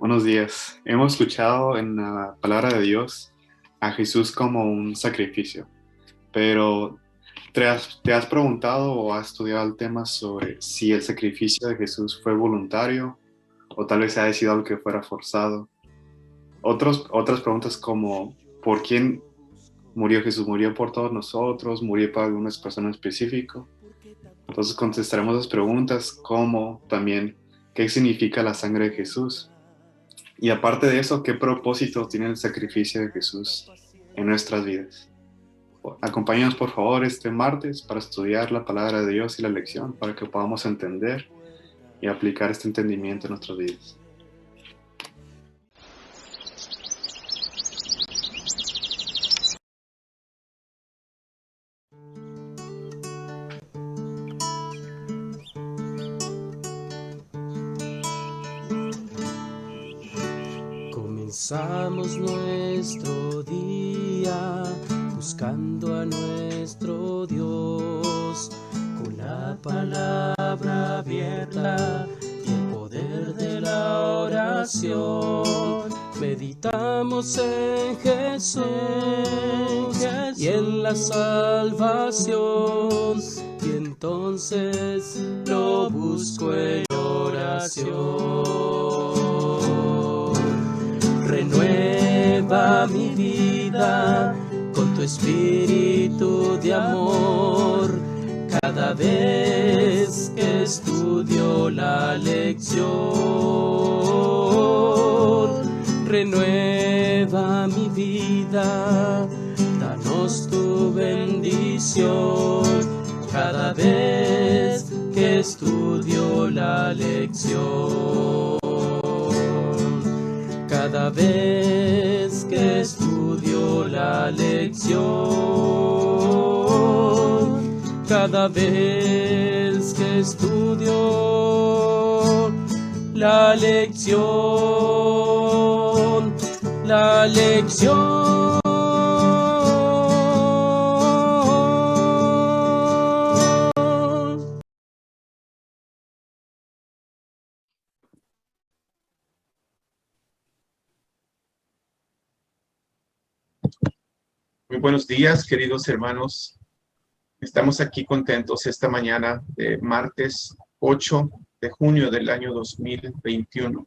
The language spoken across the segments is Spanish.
Buenos días. Hemos escuchado en la palabra de Dios a Jesús como un sacrificio, pero ¿te has preguntado o has estudiado el tema sobre si el sacrificio de Jesús fue voluntario o tal vez ha sido algo que fuera forzado? Otras preguntas como ¿por quién murió Jesús? ¿Murió por todos nosotros? ¿Murió para algunas personas específicas? Entonces contestaremos las preguntas como también ¿qué significa la sangre de Jesús? Y aparte de eso, ¿qué propósito tiene el sacrificio de Jesús en nuestras vidas? Acompáñanos por favor este martes para estudiar la palabra de Dios y la lección para que podamos entender y aplicar este entendimiento en nuestras vidas. Comenzamos nuestro día buscando a nuestro Dios con la palabra abierta y el poder de la oración. Meditamos en Jesús y en la salvación, y entonces lo busco en oración. Renueva mi vida con tu espíritu de amor cada vez que estudio la lección. Renueva mi vida, danos tu bendición cada vez que estudio la lección. Cada vez que estudio la lección, cada vez que estudio la lección, la lección. Muy buenos días, queridos hermanos. Estamos aquí contentos esta mañana de martes 8 de junio del año 2021.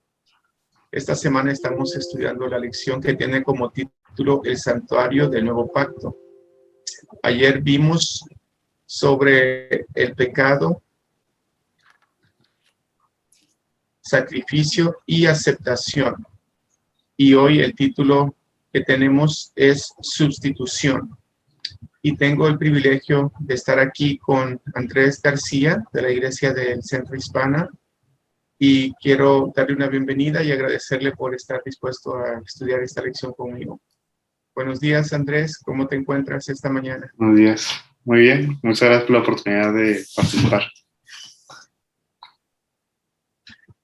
Esta semana estamos estudiando la lección que tiene como título El Santuario del Nuevo Pacto. Ayer vimos sobre el pecado, sacrificio y aceptación. Y hoy el título que tenemos es Sustitución. Y tengo el privilegio de estar aquí con Andrés García de la Iglesia del Centro Hispana, y quiero darle una bienvenida y agradecerle por estar dispuesto a estudiar esta lección conmigo. Buenos días, Andrés, ¿cómo te encuentras esta mañana? Buenos días. Muy bien. Muchas gracias por la oportunidad de participar.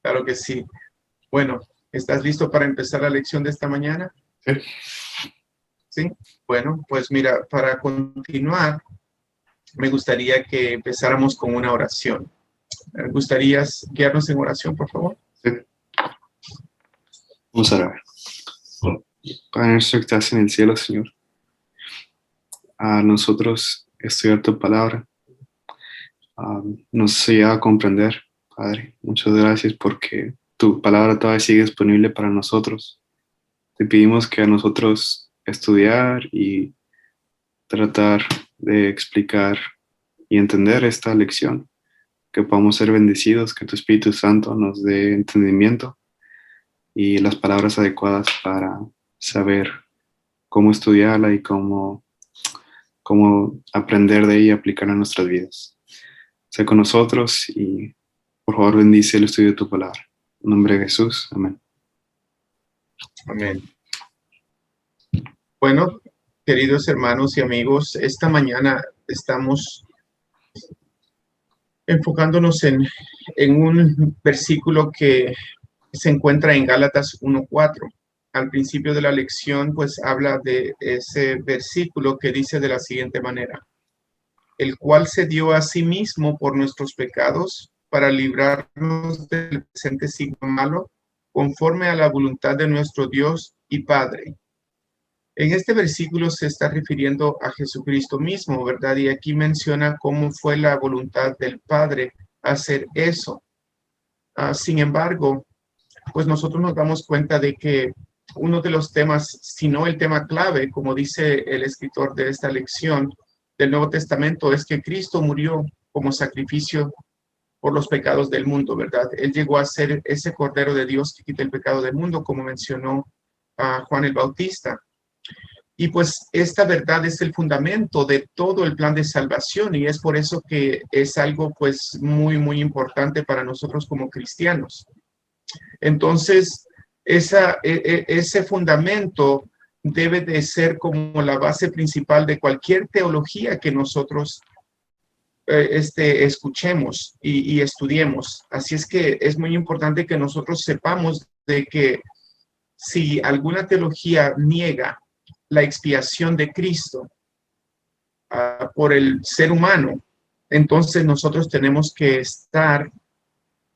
Claro que sí. Bueno, ¿estás listo para empezar la lección de esta mañana? Sí. Sí. Bueno, pues mira, para continuar, me gustaría que empezáramos con una oración. ¿Me gustarías guiarnos en oración, por favor? Sí. Vamos a orar. Padre nuestro que estás en el cielo, Señor, a nosotros estudiar tu palabra nos ayuda a comprender, Padre. Muchas gracias porque tu palabra todavía sigue disponible para nosotros. Te pedimos que a nosotros estudiar y tratar de explicar y entender esta lección, que podamos ser bendecidos, que tu Espíritu Santo nos dé entendimiento y las palabras adecuadas para saber cómo estudiarla y cómo aprender de ella y aplicarla en nuestras vidas. Sé con nosotros y por favor bendice el estudio de tu palabra. En nombre de Jesús, amén. Amén. Bueno, queridos hermanos y amigos, esta mañana estamos enfocándonos en un versículo que se encuentra en Gálatas 1:4. Al principio de la lección, pues habla de ese versículo que dice de la siguiente manera: el cual se dio a sí mismo por nuestros pecados para librarnos del presente siglo malo conforme a la voluntad de nuestro Dios y Padre. En este versículo se está refiriendo a Jesucristo mismo, ¿verdad? Y aquí menciona cómo fue la voluntad del Padre hacer eso. Sin embargo, pues nosotros nos damos cuenta de que uno de los temas, si no el tema clave, como dice el escritor de esta lección del Nuevo Testamento, es que Cristo murió como sacrificio por los pecados del mundo, ¿verdad? Él llegó a ser ese Cordero de Dios que quita el pecado del mundo, como mencionó Juan el Bautista. Y pues esta verdad es el fundamento de todo el plan de salvación y es por eso que es algo pues muy, muy importante para nosotros como cristianos. Entonces, ese fundamento debe de ser como la base principal de cualquier teología que nosotros escuchemos y estudiemos. Así es que es muy importante que nosotros sepamos de que si alguna teología niega la expiación de Cristo por el ser humano, entonces nosotros tenemos que estar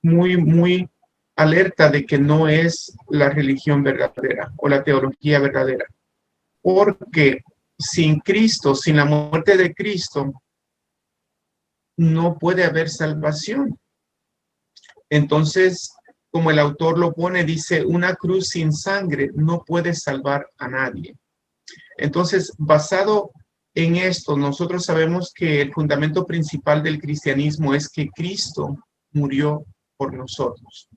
muy, muy alerta de que no es la religión verdadera o la teología verdadera. Porque sin Cristo, sin la muerte de Cristo, no puede haber salvación. Entonces, como el autor lo pone, dice, una cruz sin sangre no puede salvar a nadie. Entonces, basado en esto, nosotros sabemos que el fundamento principal del cristianismo es que Cristo murió por nosotros.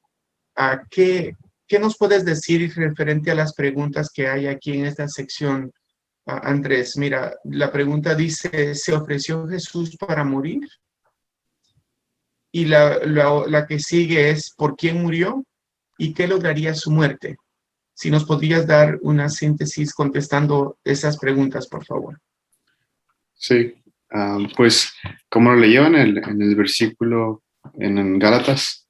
¿Qué nos puedes decir referente a las preguntas que hay aquí en esta sección, Andrés? Mira, la pregunta dice, ¿se ofreció Jesús para morir? Y la que sigue es, ¿por quién murió? ¿Y qué lograría su muerte? Si nos podrías dar una síntesis contestando esas preguntas, por favor. Sí, pues como lo leyó en el versículo en Gálatas,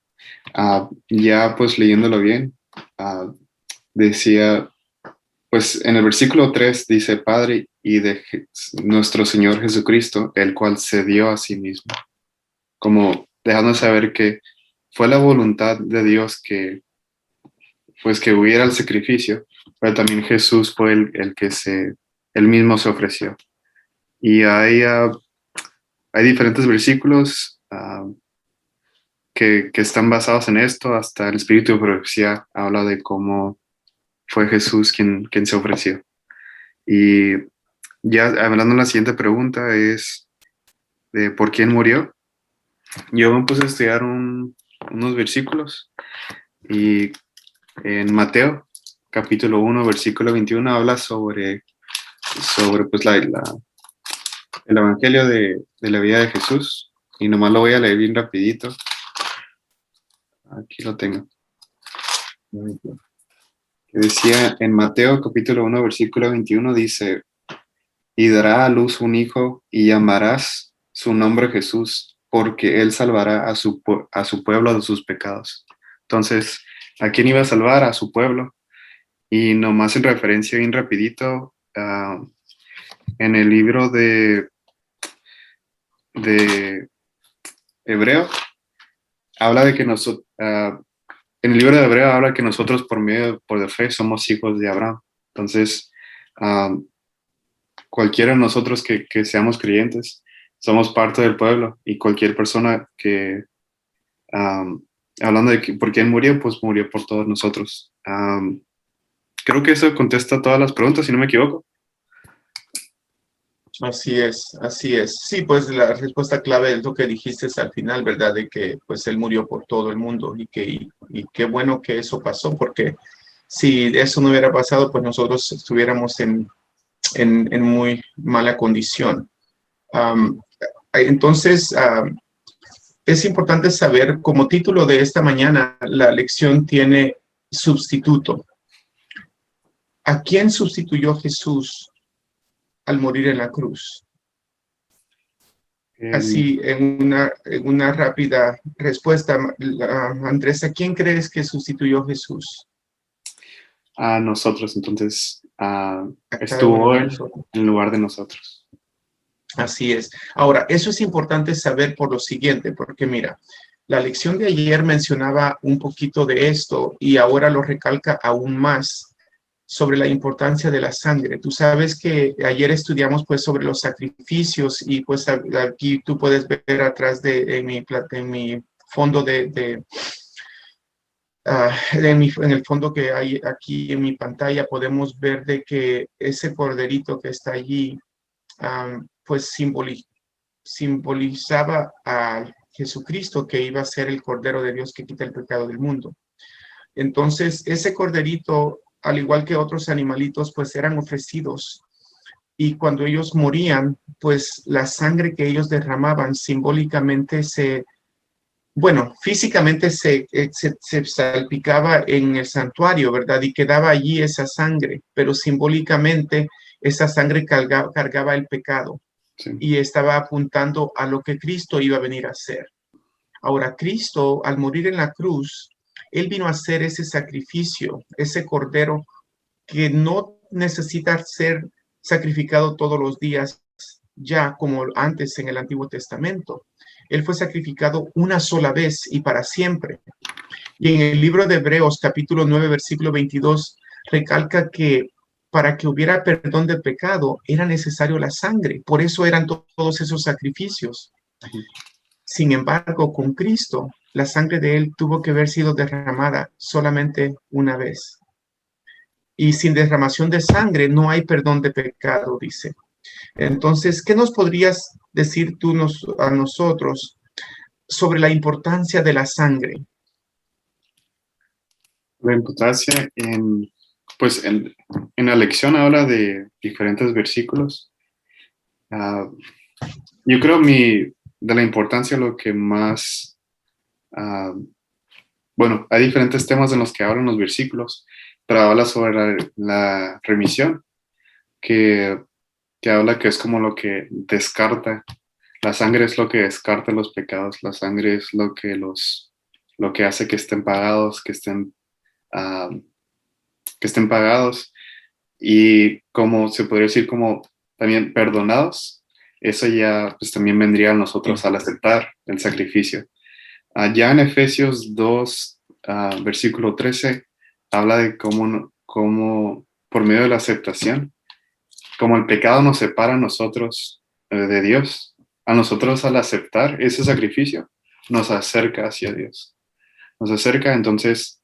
ya pues leyéndolo bien, decía, pues en el versículo 3 dice, Padre y de nuestro Señor Jesucristo, el cual se dio a sí mismo, como dejando saber que fue la voluntad de Dios que pues que hubiera el sacrificio, pero también Jesús fue el que él mismo se ofreció. Y hay diferentes versículos que están basados en esto, hasta el Espíritu de Profecía habla de cómo fue Jesús quien se ofreció. Y ya hablando de la siguiente pregunta es de por quién murió. Yo me puse a estudiar unos versículos y en Mateo, capítulo 1, versículo 21, habla sobre pues el evangelio de la vida de Jesús. Y nomás lo voy a leer bien rapidito. Aquí lo tengo. Que decía en Mateo capítulo 1, versículo 21, dice, y dará a luz un hijo y llamarás su nombre Jesús, porque él salvará a su pueblo de sus pecados. Entonces, ¿a quién iba a salvar? A su pueblo. Y nomás en referencia bien rapidito, en el libro de Hebreo, habla de que nosotros, en el libro de Hebreo habla que nosotros por la fe somos hijos de Abraham. Entonces, cualquiera de nosotros que seamos creyentes, somos parte del pueblo y cualquier persona que, hablando de por quién murió, pues murió por todos nosotros. Creo que eso contesta todas las preguntas, si no me equivoco. Así es, así es. Sí, pues la respuesta clave es lo que dijiste al final, ¿verdad? De que pues él murió por todo el mundo y qué bueno que eso pasó, porque si eso no hubiera pasado, pues nosotros estuviéramos en muy mala condición. Entonces, es importante saber, como título de esta mañana, la lección tiene sustituto. ¿A quién sustituyó Jesús al morir en la cruz? Así, en una rápida respuesta, Andrés, ¿a quién crees que sustituyó Jesús? A nosotros, entonces, Estuvo él en lugar de nosotros. Así es. Ahora, eso es importante saber por lo siguiente, porque mira, La lección de ayer mencionaba un poquito de esto y ahora lo recalca aún más sobre la importancia de la sangre. Tú sabes que ayer estudiamos pues sobre los sacrificios y pues aquí tú puedes ver atrás en mi fondo en el fondo que hay aquí en mi pantalla podemos ver de que ese corderito que está allí pues simbolizaba a Jesucristo, que iba a ser el Cordero de Dios que quita el pecado del mundo. Entonces, ese corderito, al igual que otros animalitos, pues eran ofrecidos. Y cuando ellos morían, pues la sangre que ellos derramaban simbólicamente físicamente se salpicaba en el santuario, ¿verdad? Y quedaba allí esa sangre, pero simbólicamente esa sangre cargaba el pecado. Sí. Y estaba apuntando a lo que Cristo iba a venir a hacer. Ahora, Cristo, al morir en la cruz, Él vino a hacer ese sacrificio, ese cordero que no necesita ser sacrificado todos los días, ya como antes en el Antiguo Testamento. Él fue sacrificado una sola vez y para siempre. Y en el libro de Hebreos, capítulo 9, versículo 22, recalca que para que hubiera perdón de pecado era necesario la sangre. Por eso eran todos esos sacrificios. Sin embargo, con Cristo, la sangre de Él tuvo que haber sido derramada solamente una vez. Y sin derramación de sangre no hay perdón de pecado, dice. Entonces, ¿qué nos podrías decir tú a nosotros sobre la importancia de la sangre? La importancia en la lección habla de diferentes versículos. Yo creo de la importancia lo que más, hay diferentes temas en los que hablan los versículos, pero habla sobre la remisión, que habla que es como lo que descarta. La sangre es lo que descarta los pecados, la sangre es lo que hace que estén pagados, que estén pagados, y como se podría decir como también perdonados. Eso ya pues también vendría a nosotros al aceptar el sacrificio. Ya en Efesios 2, versículo 13, habla de cómo por medio de la aceptación, como el pecado nos separa a nosotros de Dios, a nosotros al aceptar ese sacrificio, nos acerca hacia Dios. Nos acerca, entonces,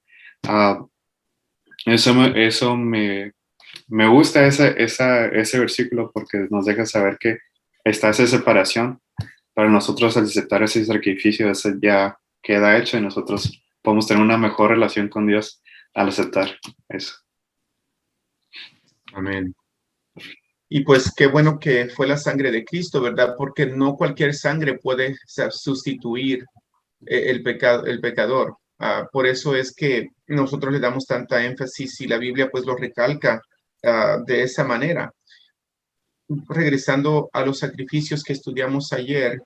eso me gusta ese versículo porque nos deja saber que está esa separación. Para nosotros al aceptar ese sacrificio, eso ya queda hecho y nosotros podemos tener una mejor relación con Dios al aceptar eso. Amén. Y pues qué bueno que fue la sangre de Cristo, ¿verdad? Porque no cualquier sangre puede sustituir el pecador. Por eso es que nosotros le damos tanta énfasis y la Biblia pues lo recalca de esa manera. Regresando a los sacrificios que estudiamos ayer,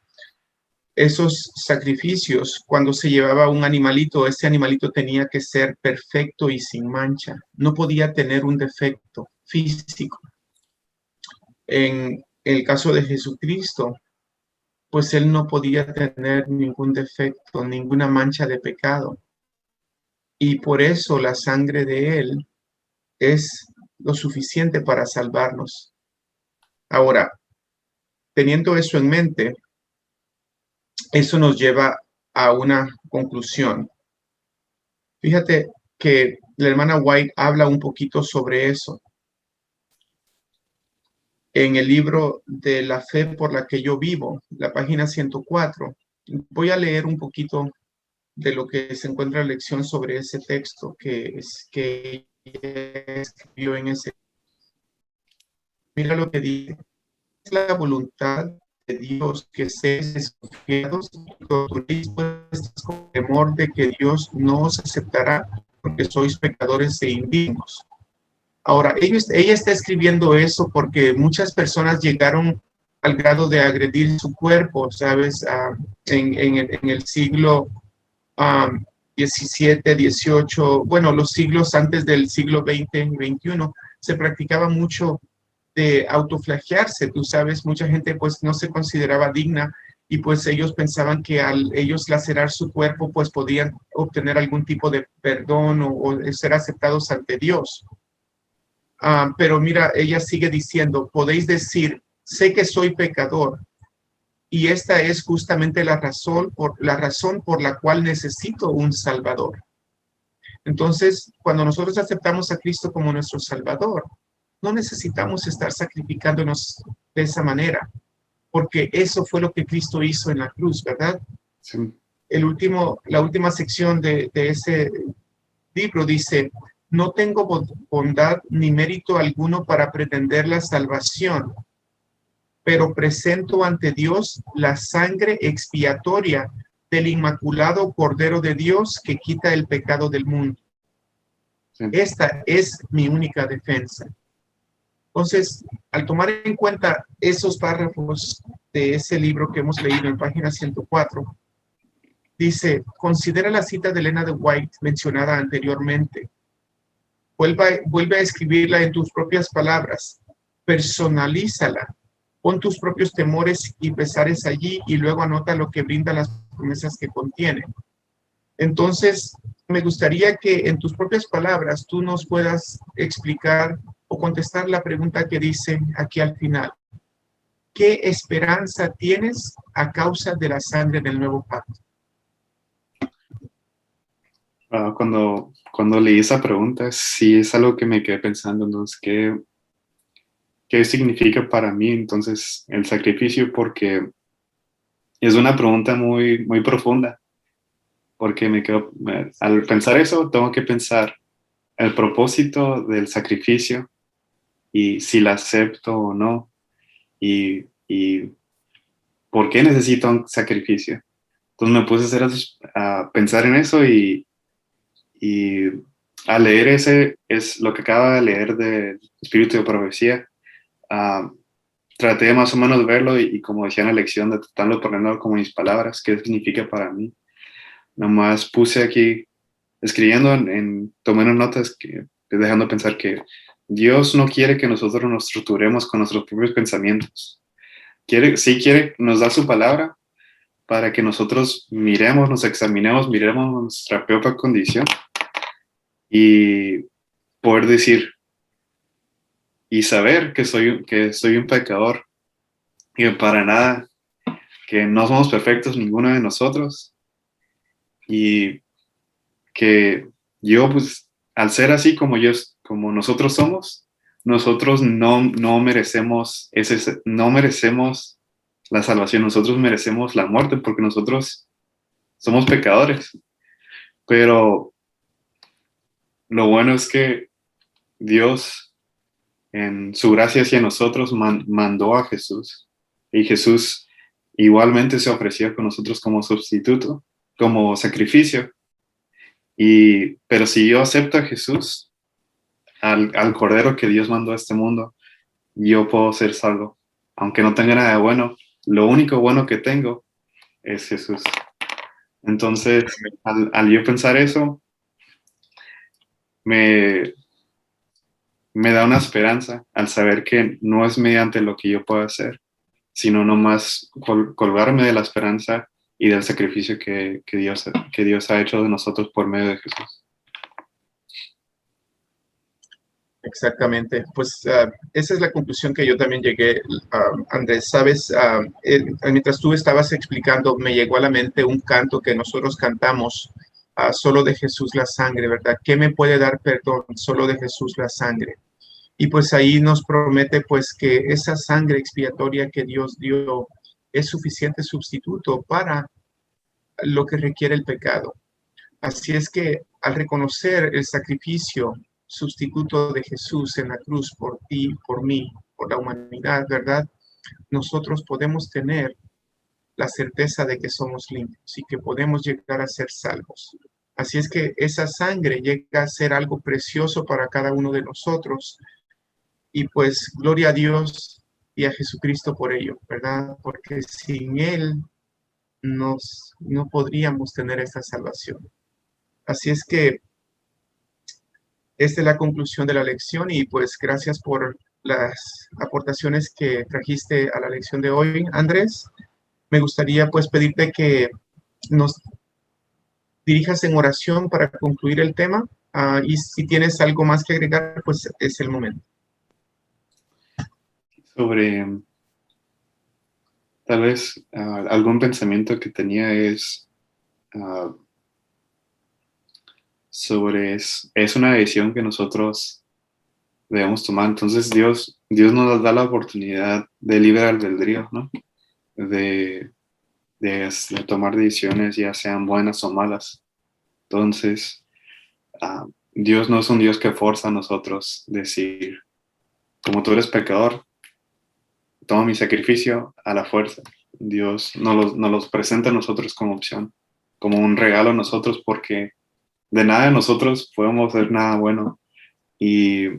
esos sacrificios, cuando se llevaba un animalito, ese animalito tenía que ser perfecto y sin mancha. No podía tener un defecto físico. En el caso de Jesucristo, pues Él no podía tener ningún defecto, ninguna mancha de pecado. Y por eso la sangre de Él es lo suficiente para salvarnos. Ahora, teniendo eso en mente, eso nos lleva a una conclusión. Fíjate que la hermana White habla un poquito sobre eso. En el libro de La Fe por la que yo vivo, la página 104, voy a leer un poquito de lo que se encuentra en la lección sobre ese texto que ella escribió en ese. Mira lo que dice. Es la voluntad de Dios que seáis desconfiados y torturéis con temor de que Dios no os aceptará porque sois pecadores e indignos. Ahora, ella está escribiendo eso porque muchas personas llegaron al grado de agredir su cuerpo, ¿sabes? En el siglo 17, 18, bueno, los siglos antes del siglo 20 y 21, se practicaba mucho de autoflagearse, tú sabes, mucha gente pues no se consideraba digna y pues ellos pensaban que al ellos lacerar su cuerpo, pues podían obtener algún tipo de perdón o ser aceptados ante Dios. Pero mira, ella sigue diciendo, podéis decir, sé que soy pecador, y esta es justamente la razón por la cual necesito un Salvador. Entonces, cuando nosotros aceptamos a Cristo como nuestro Salvador, no necesitamos estar sacrificándonos de esa manera, porque eso fue lo que Cristo hizo en la cruz, ¿verdad? Sí. La última sección de ese libro dice, no tengo bondad ni mérito alguno para pretender la salvación, pero presento ante Dios la sangre expiatoria del inmaculado Cordero de Dios que quita el pecado del mundo. Sí. Esta es mi única defensa. Entonces, al tomar en cuenta esos párrafos de ese libro que hemos leído en página 104, dice, considera la cita de Elena de White mencionada anteriormente. Vuelve a escribirla en tus propias palabras. Personalízala. Pon tus propios temores y pesares allí y luego anota lo que brinda las promesas que contiene. Entonces, me gustaría que en tus propias palabras tú nos puedas explicar o contestar la pregunta que dice aquí al final. ¿Qué esperanza tienes a causa de la sangre del nuevo pacto? Cuando leí esa pregunta, sí es algo que me quedé pensando, entonces, ¿qué significa para mí entonces el sacrificio? Porque es una pregunta muy, muy profunda, porque al pensar eso, tengo que pensar el propósito del sacrificio y si la acepto o no, y por qué necesito un sacrificio. Entonces me puse a pensar en eso y al leer es lo que acaba de leer de Espíritu de Profecía. Traté de más o menos verlo y como decía en la lección, de tratarlo de ponerlo como mis palabras, qué significa para mí. Nomás puse aquí, escribiendo, tomando notas, dejando pensar que Dios no quiere que nosotros nos estructuremos con nuestros propios pensamientos. Sí quiere, nos da su palabra para que nosotros miremos, nos examinemos, miremos nuestra propia condición y poder decir y saber que soy un pecador y que para nada, que no somos perfectos ninguno de nosotros y que yo, pues, al ser así como nosotros somos, nosotros no merecemos no merecemos la salvación, nosotros merecemos la muerte porque nosotros somos pecadores. Pero lo bueno es que Dios, en su gracia hacia nosotros, mandó a Jesús. Y Jesús igualmente se ofreció con nosotros como sustituto, como sacrificio. Pero si yo acepto a Jesús, al Cordero que Dios mandó a este mundo, yo puedo ser salvo. Aunque no tenga nada de bueno, lo único bueno que tengo es Jesús. Entonces, al yo pensar eso, me da una esperanza al saber que no es mediante lo que yo pueda hacer, sino nomás colgarme de la esperanza y del sacrificio que Dios ha hecho de nosotros por medio de Jesús. Exactamente, pues esa es la conclusión que yo también llegué, Andrés, sabes, mientras tú estabas explicando, me llegó a la mente un canto que nosotros cantamos, solo de Jesús la sangre, ¿verdad? ¿Qué me puede dar perdón? Solo de Jesús la sangre. Y pues ahí nos promete pues que esa sangre expiatoria que Dios dio es suficiente sustituto para lo que requiere el pecado. Así es que al reconocer el sacrificio sustituto de Jesús en la cruz por ti, por mí, por la humanidad, ¿verdad? Nosotros podemos tener la certeza de que somos limpios y que podemos llegar a ser salvos. Así es que esa sangre llega a ser algo precioso para cada uno de nosotros y pues gloria a Dios y a Jesucristo por ello, ¿verdad? Porque sin Él no podríamos tener esta salvación. Así es que esta es la conclusión de la lección y pues gracias por las aportaciones que trajiste a la lección de hoy, Andrés. me gustaría pues pedirte que nos dirijas en oración para concluir el tema. Y si tienes algo más que agregar, pues es el momento. Sobre tal vez algún pensamiento que tenía es sobre es una decisión que nosotros debemos tomar. Entonces Dios nos da la oportunidad de libre albedrío, ¿no? De, de tomar decisiones, ya sean buenas o malas. Entonces, Dios no es un Dios que forza a nosotros decir, como tú eres pecador, toma mi sacrificio a la fuerza. Dios nos los presenta a nosotros como opción, como un regalo a nosotros, porque de nada de nosotros podemos hacer nada bueno. Y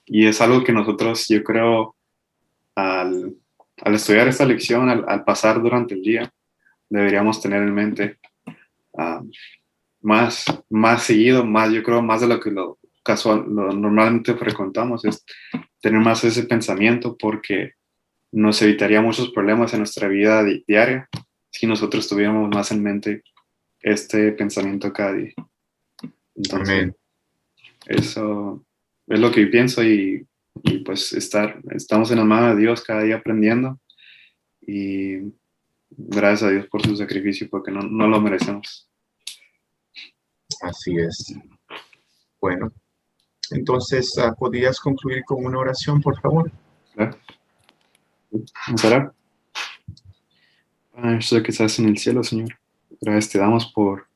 es algo que nosotros, yo creo, al estudiar esta lección, al pasar durante el día, deberíamos tener en mente más seguido, más, yo creo, más de lo que lo normalmente frecuentamos, es tener más ese pensamiento, porque nos evitaría muchos problemas en nuestra vida diaria si nosotros tuviéramos más en mente este pensamiento cada día. Entonces, Amén. Eso es lo que pienso, y pues estamos en la mano de Dios cada día aprendiendo, y gracias a Dios por su sacrificio, porque no lo merecemos. Así es. Bueno, entonces, ¿podrías concluir con una oración, por favor? ¿Verdad? Vamos a orar. Padre nuestro que estás en el cielo, Señor, gracias te damos por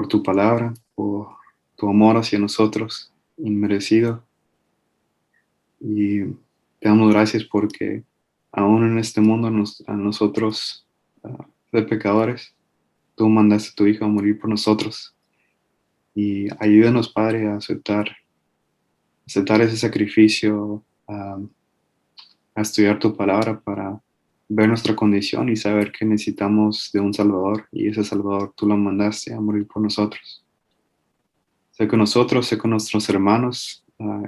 tu palabra, por tu amor hacia nosotros, inmerecido. Y te damos gracias porque aún en este mundo, a nosotros, de pecadores, tú mandaste a tu Hijo a morir por nosotros. Y ayúdanos, Padre, a aceptar ese sacrificio, a estudiar tu palabra para ver nuestra condición y saber que necesitamos de un Salvador, y ese Salvador tú lo mandaste a morir por nosotros. Sé con nosotros, sé con nuestros hermanos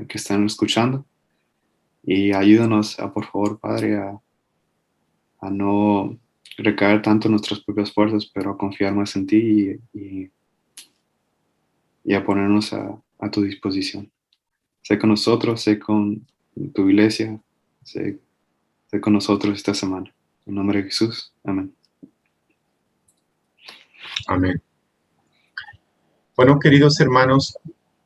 que están escuchando, y ayúdanos, por favor, Padre, a no recaer tanto en nuestras propias fuerzas, pero a confiar más en ti, y a ponernos a tu disposición. Sé con nosotros, sé con tu iglesia, sé con nosotros esta semana. En nombre de Jesús, amén. Amén. Bueno, queridos hermanos,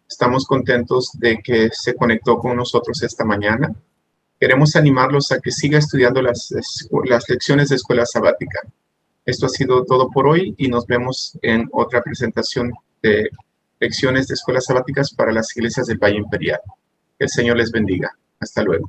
estamos contentos de que se conectó con nosotros esta mañana. Queremos animarlos a que siga estudiando las lecciones de Escuela Sabática. Esto ha sido todo por hoy, y nos vemos en otra presentación de lecciones de Escuelas Sabáticas para las iglesias del Valle Imperial. Que el Señor les bendiga. Hasta luego.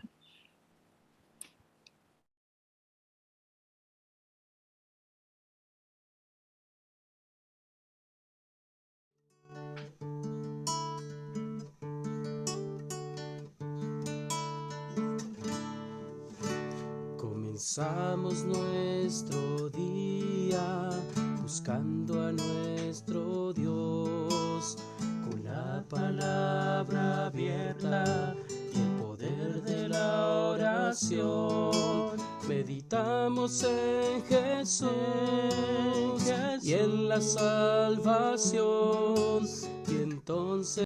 Comenzamos nuestro día buscando a nuestro Dios, con la palabra abierta y el poder de la oración. Meditamos en Jesús y en la salvación, y entonces